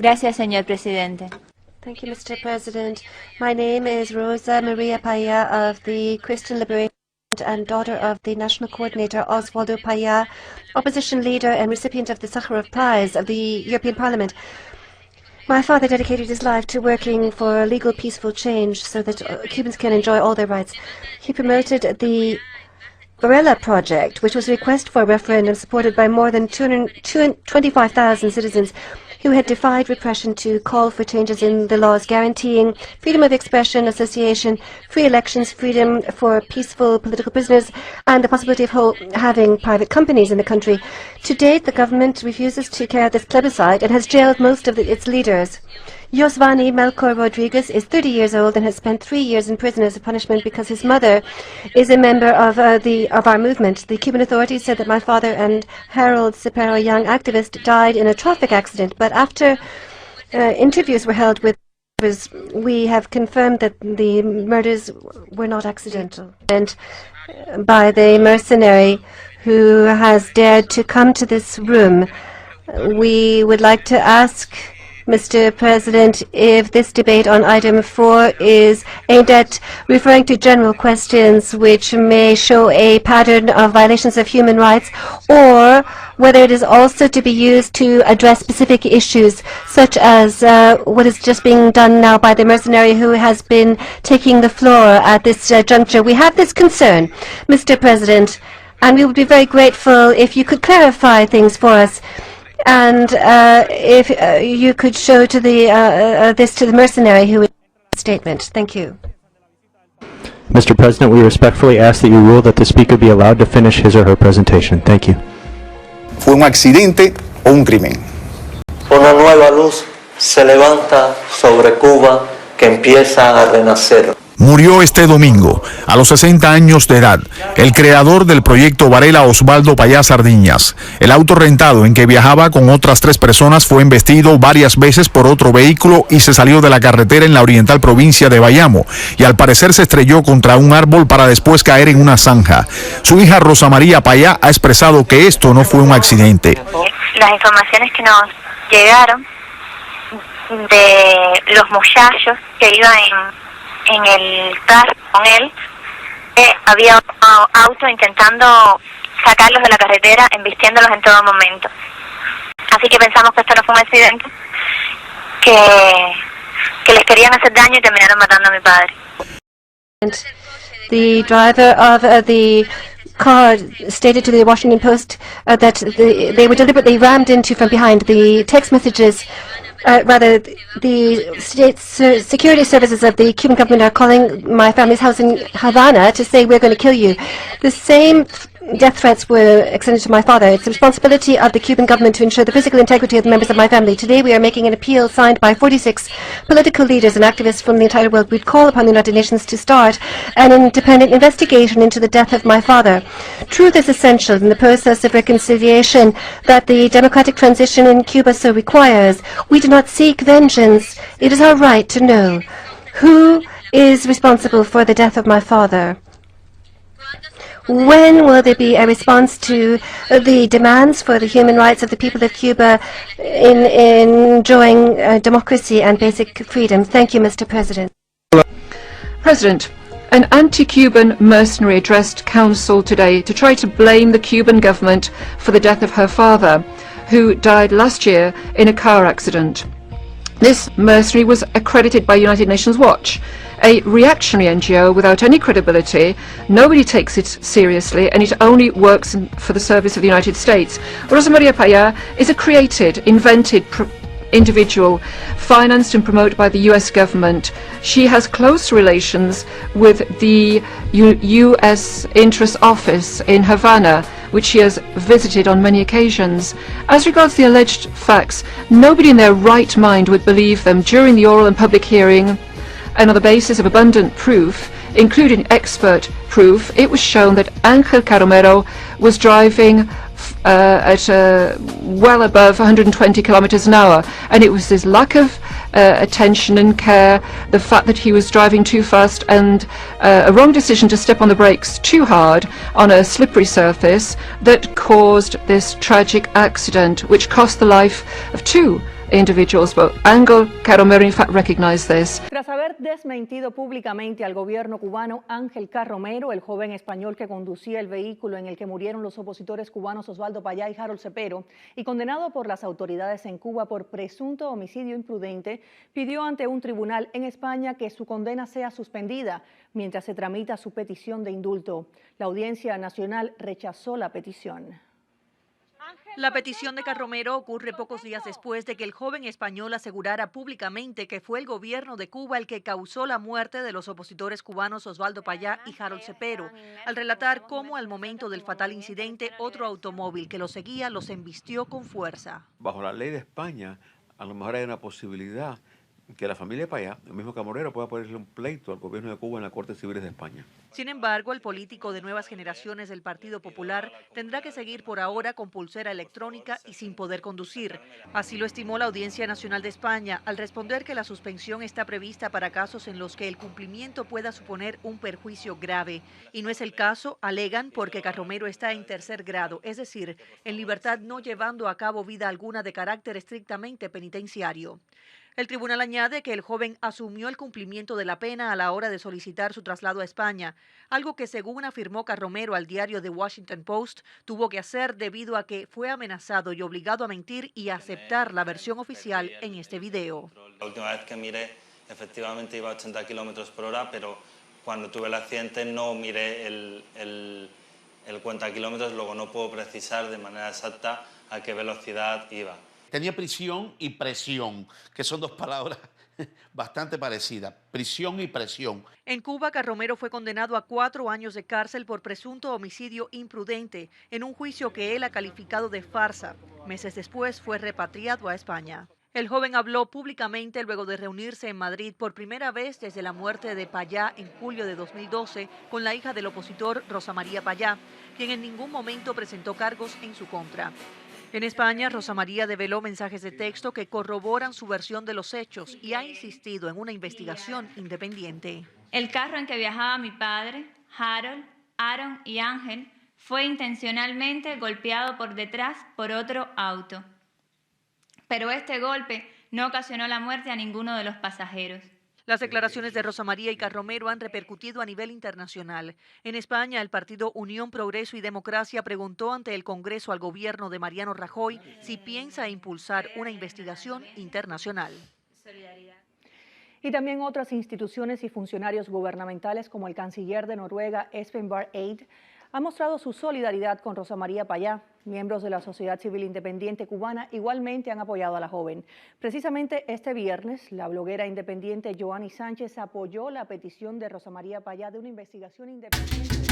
Gracias, señor presidente. Thank you, Mr. President. My name is Rosa Maria Paya of the Christian Liberation and daughter of the National Coordinator Osvaldo Paya, opposition leader and recipient of the Sakharov Prize of the European Parliament. My father dedicated his life to working for legal, peaceful change so that Cubans can enjoy all their rights. He promoted the Varela Project, which was a request for a referendum supported by more than 225,000 citizens who had defied repression to call for changes in the laws guaranteeing freedom of expression, association, free elections, freedom for peaceful political prisoners, and the possibility of having private companies in the country. To date, the government refuses to carry out this plebiscite and has jailed most of its leaders. Yosvani Melchor Rodriguez is 30 years old and has spent 3 years in prison as a punishment because his mother is a member of our movement. The Cuban authorities said that my father and Harold Cepero, a young activist, died in a traffic accident. But after interviews were held with we have confirmed that the murders were not accidental. And by the mercenary who has dared to come to this room, we would like to ask Mr. President, if this debate on item 4 is aimed at referring to general questions which may show a pattern of violations of human rights, or whether it is also to be used to address specific issues, such as what is just being done now by the mercenary who has been taking the floor at this juncture. We have this concern, Mr. President, and we would be very grateful if you could clarify things for us. And if you could show to this to the mercenary who is the statement. Thank you. Mr. President, we respectfully ask that you rule that the speaker be allowed to finish his or her presentation. Thank you. ¿Fue un accidente o un crimen? Una nueva luz se levanta sobre Cuba que empieza a renacer. Murió este domingo, a los 60 años de edad, el creador del proyecto Varela, Osvaldo Paya Sardiñas. El auto rentado en que viajaba con otras 3 personas fue embestido varias veces por otro vehículo y se salió de la carretera en la oriental provincia de Bayamo, y al parecer se estrelló contra un árbol para después caer en una zanja. Su hija Rosa María Paya ha expresado que esto no fue un accidente. Las informaciones que nos llegaron de los muchachos que iban en el carro con él, había un auto intentando sacarlos de la carretera, embistiéndolos en todo momento. Así que pensamos que esto no fue un accidente, que les querían hacer daño y terminaron matando a mi padre. The driver of the car stated to the Washington Post that they were deliberately rammed into from behind. The text messages the state security services of the Cuban government are calling my family's house in Havana to say we're going to kill you. The same death threats were extended to my father. It's the responsibility of the Cuban government to ensure the physical integrity of the members of my family. Today we are making an appeal signed by 46 political leaders and activists from the entire world. We'd call upon the United Nations to start an independent investigation into the death of my father. Truth is essential in the process of reconciliation that the democratic transition in Cuba so requires. We do not seek vengeance. It is our right to know who is responsible for the death of my father. When will there be a response to the demands for the human rights of the people of Cuba in enjoying democracy and basic freedoms? Thank you, Mr. President. President, an anti-Cuban mercenary addressed Council today to try to blame the Cuban government for the death of her father, who died last year in a car accident. This mercenary was accredited by United Nations Watch, a reactionary NGO without any credibility. Nobody takes it seriously, and it only works for the service of the United States. Rosa Maria Paya is a created, invented individual, financed and promoted by the US government. She has close relations with the US Interest Office in Havana, which she has visited on many occasions. As regards the alleged facts, nobody in their right mind would believe them. During the oral and public hearing, and on the basis of abundant proof, including expert proof, it was shown that Ángel Caromero was driving at well above 120 kilometers an hour, and it was his lack of attention and care, the fact that he was driving too fast, and a wrong decision to step on the brakes too hard on a slippery surface that caused this tragic accident, which cost the life of 2 individuals, but Ángel Carromero in fact recognized this. Tras haber desmentido públicamente al gobierno cubano, Ángel Carromero, el joven español que conducía el vehículo en el que murieron los opositores cubanos Osvaldo Paya y Harold Cepero, y condenado por las autoridades en Cuba por presunto homicidio imprudente, pidió ante un tribunal en España que su condena sea suspendida mientras se tramita su petición de indulto. La Audiencia Nacional rechazó la petición. La petición de Carromero ocurre pocos días después de que el joven español asegurara públicamente que fue el gobierno de Cuba el que causó la muerte de los opositores cubanos Osvaldo Paya y Harold Cepero, al relatar cómo al momento del fatal incidente otro automóvil que los seguía los embistió con fuerza. Bajo la ley de España, a lo mejor hay una posibilidad que la familia Paya, el mismo Carromero, pueda ponerle un pleito al gobierno de Cuba en la Corte Civil de España. Sin embargo, el político de nuevas generaciones del Partido Popular tendrá que seguir por ahora con pulsera electrónica y sin poder conducir. Así lo estimó la Audiencia Nacional de España al responder que la suspensión está prevista para casos en los que el cumplimiento pueda suponer un perjuicio grave. Y no es el caso, alegan, porque Carromero está en tercer grado, es decir, en libertad, no llevando a cabo vida alguna de carácter estrictamente penitenciario. El tribunal añade que el joven asumió el cumplimiento de la pena a la hora de solicitar su traslado a España, algo que, según afirmó Carromero al diario The Washington Post, tuvo que hacer debido a que fue amenazado y obligado a mentir y a aceptar la versión oficial en este video. La última vez que miré, efectivamente iba a 80 km/h, pero cuando tuve el accidente no miré el cuenta kilómetros, luego no puedo precisar de manera exacta a qué velocidad iba. Tenía prisión y presión, que son dos palabras bastante parecidas, prisión y presión. En Cuba, Carromero fue condenado a 4 años de cárcel por presunto homicidio imprudente, en un juicio que él ha calificado de farsa. Meses después fue repatriado a España. El joven habló públicamente luego de reunirse en Madrid por primera vez desde la muerte de Paya en julio de 2012 con la hija del opositor Rosa Paya, quien en ningún momento presentó cargos en su contra. En España, Rosa María develó mensajes de texto que corroboran su versión de los hechos y ha insistido en una investigación independiente. El carro en que viajaba mi padre, Harold, Aaron y Ángel fue intencionalmente golpeado por detrás por otro auto. Pero este golpe no ocasionó la muerte a ninguno de los pasajeros. Las declaraciones de Rosa María y Carromero han repercutido a nivel internacional. En España, el partido Unión, Progreso y Democracia preguntó ante el Congreso al gobierno de Mariano Rajoy si piensa impulsar una investigación internacional. Y también otras instituciones y funcionarios gubernamentales como el canciller de Noruega, Espen Barth Eide, han mostrado su solidaridad con Rosa Paya. Miembros de la sociedad civil independiente cubana igualmente han apoyado a la joven. Precisamente este viernes, la bloguera independiente Joanny Sánchez apoyó la petición de Rosa Paya de una investigación independiente.